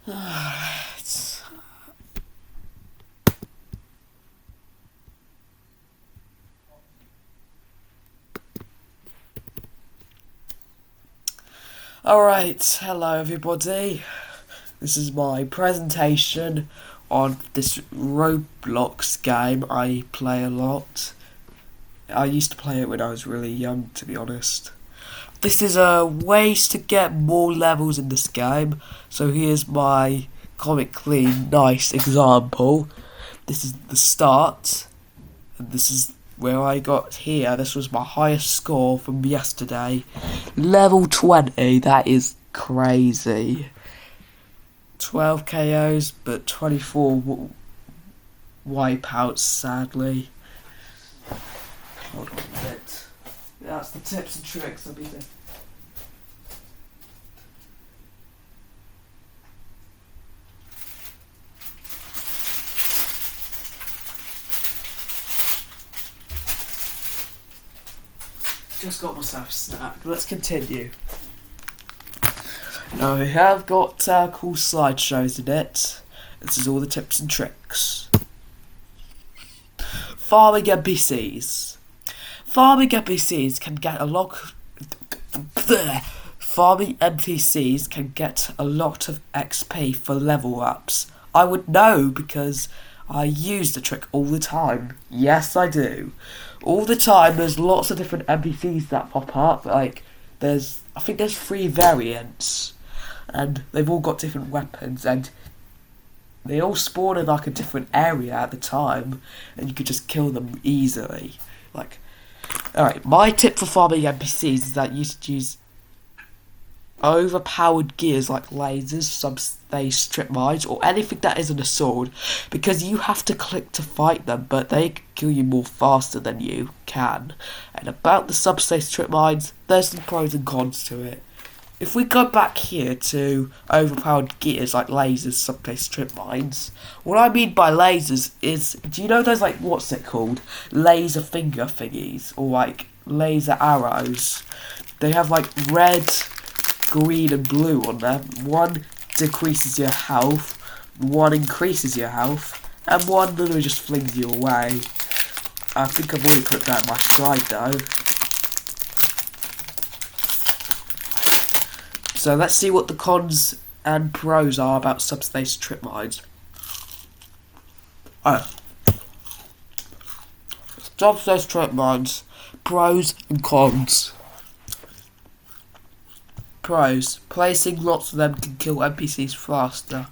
Alright, hello everybody. This is my presentation on this Roblox game I play a lot. I used to play it when I was really young, to be honest. This is ways to get more levels in this game. So here's my comically nice example. This is the start, and this is where I got here. This was my highest score from yesterday. Level 20, that is crazy. 12 KOs, but 24 wipeouts, sadly. Hold on a bit. That's the tips and tricks I'll be doing. Just got myself a snack. Let's continue. Now we have got cool slideshows in it. This is all the tips and tricks. Farming NPCs. Farming NPCs can get a lot. Farming NPCs can get a lot of XP for level ups. I would know because I use the trick all the time. Yes, I do. All the time. There's lots of different NPCs that pop up. Like I think there's 3 variants, and they've all got different weapons, and they all spawn in like a different area at the time, and you could just kill them easily. Alright, my tip for farming NPCs is that you should use overpowered gears like lasers, subspace strip mines, or anything that isn't a sword, because you have to click to fight them, but they can kill you more faster than you can. And about the subspace strip mines, there's some pros and cons to it. If we go back here to overpowered gears like lasers, subspace strip mines, what I mean by lasers is, do you know those what's it called? Laser finger thingies, or laser arrows. They have red, green and blue on them. One decreases your health, one increases your health, and one literally just flings you away. I think I've already put that in my slide though. So let's see what the cons and pros are about subspace strip mines. Subspace strip mines, pros and cons. Pros. Placing lots of them can kill NPCs faster.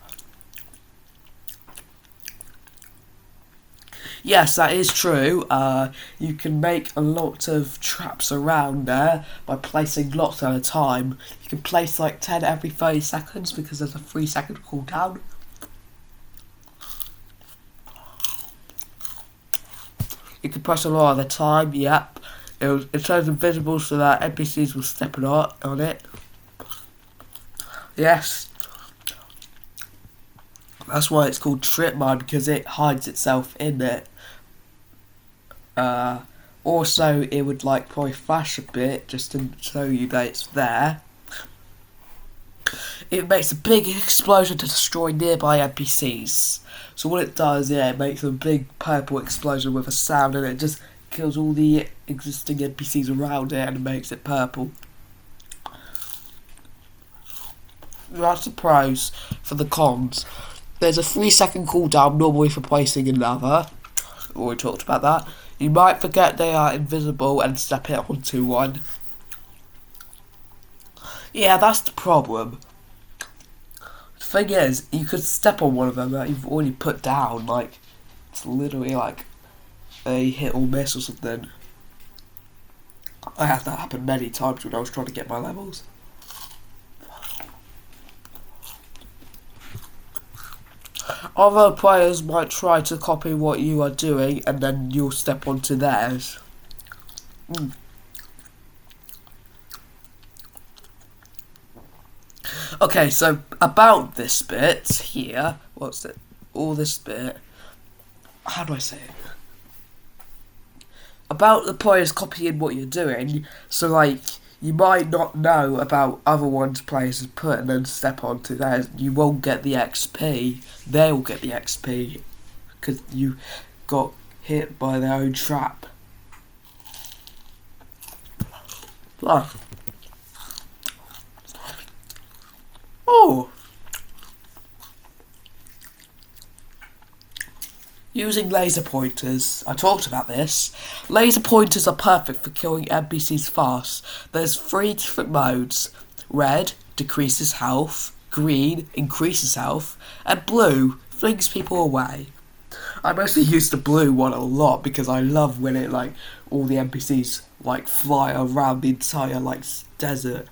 Yes, that is true. You can make a lot of traps around there by placing lots at a time. You can place 10 every 30 seconds because there's a 3-second cooldown. You can press a lot at a time, yep. It turns invisible so that NPCs will step on it. Yes. That's why it's called strip mine, because it hides itself in it. Also, it would probably flash a bit just to show you that it's there. It makes a big explosion to destroy nearby NPCs. So what it does, it makes a big purple explosion with a sound, and it just kills all the existing NPCs around it, and it makes it purple. That's the pros. For the cons, there's a 3-second cooldown normally for placing another. Already talked about that. You might forget they are invisible and step it onto one. Yeah, that's the problem. The thing is, you could step on one of them that you've already put down. It's literally a hit or miss or something. I had that happen many times when I was trying to get my levels. Other players might try to copy what you are doing, and then you'll step onto theirs. Okay, so about this bit here, what's it? All this bit. How do I say it? About the players copying what you're doing. So you might not know about other ones players put and then step onto theirs. You won't get the XP. They'll get the XP because you got hit by their own trap. Oh. Using laser pointers. I talked about this. Laser pointers are perfect for killing NPCs fast. There's 3 different modes. Red decreases health, green increases health, and blue flings people away. I mostly use the blue one a lot because I love when it all the NPCs fly around the entire desert.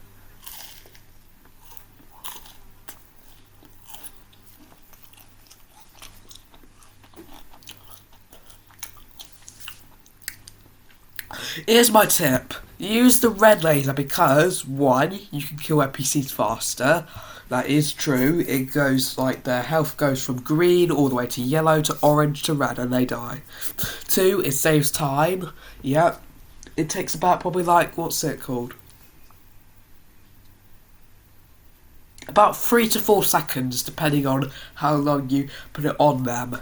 Here's my tip. Use the red laser because, 1, you can kill NPCs faster. That is true. It goes, their health goes from green all the way to yellow to orange to red and they die. 2, it saves time. Yep. It takes about probably what's it called? About 3 to 4 seconds depending on how long you put it on them.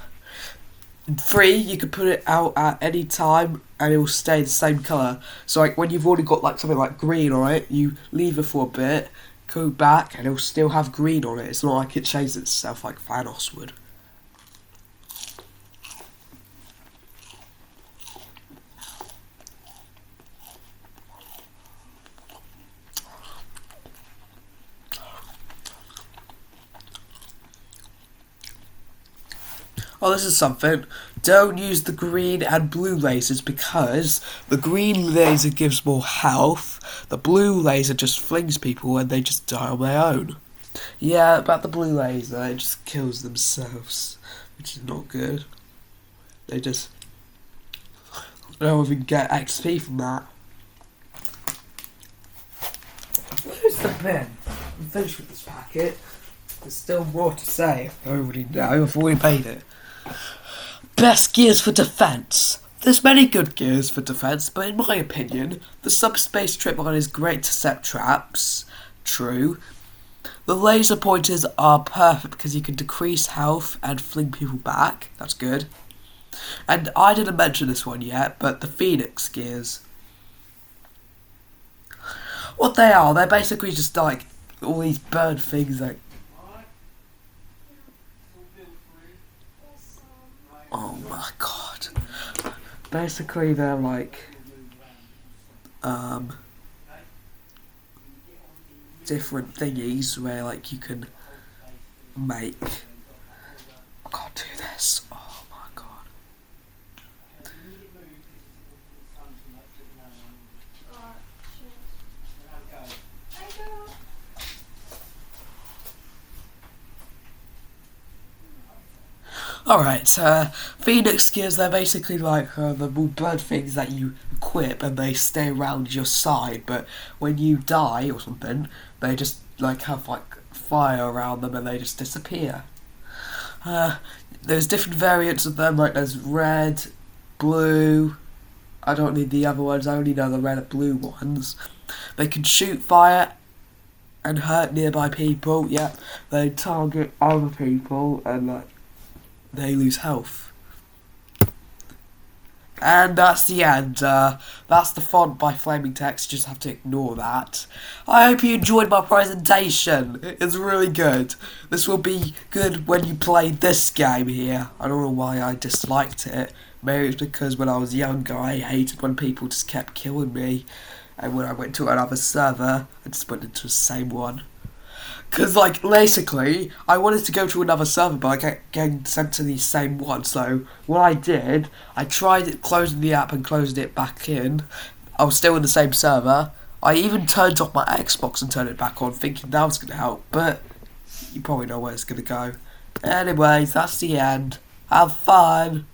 3, you can put it out at any time and it will stay the same colour. So when you've already got something like green on it, you leave it for a bit, go back and it'll still have green on it. It's not like it changes itself like Thanos would. Oh, this is something. Don't use the green and blue lasers because the green laser gives more health. The blue laser just flings people and they just die on their own. Yeah, about the blue laser, it just kills themselves, which is not good. They just don't even get XP from that. Where's the bin? I'm finished with this packet. There's still more to say. I already know. I've already made it. Best gears for defense. There's many good gears for defense, but in my opinion, the subspace tripwire is great to set traps. True. The laser pointers are perfect because you can decrease health and fling people back. That's good. And I didn't mention this one yet, but the Phoenix gears. What they are, they're basically just all these bird things oh my god. Basically they're different thingies where you can make. I can't do this. Oh my god. Alright, Phoenix gears, they're basically the bird things that you equip and they stay around your side, but when you die or something, they just have fire around them and they just disappear. There's different variants of them, there's red, blue, I don't need the other ones, I only know the red and blue ones. They can shoot fire and hurt nearby people, yeah, they target other people and they lose health. And that's the end. That's the font by Flaming Text. You just have to ignore that. I hope you enjoyed my presentation. It's really good. This will be good when you play this game here. I don't know why I disliked it. Maybe it's because when I was younger I hated when people just kept killing me. And when I went to another server, I just went into the same one. Because, basically, I wanted to go to another server, but I kept getting sent to the same one. So, what I did, I tried closing the app and closing it back in. I was still in the same server. I even turned off my Xbox and turned it back on, thinking that was going to help. But, you probably know where it's going to go. Anyways, that's the end. Have fun!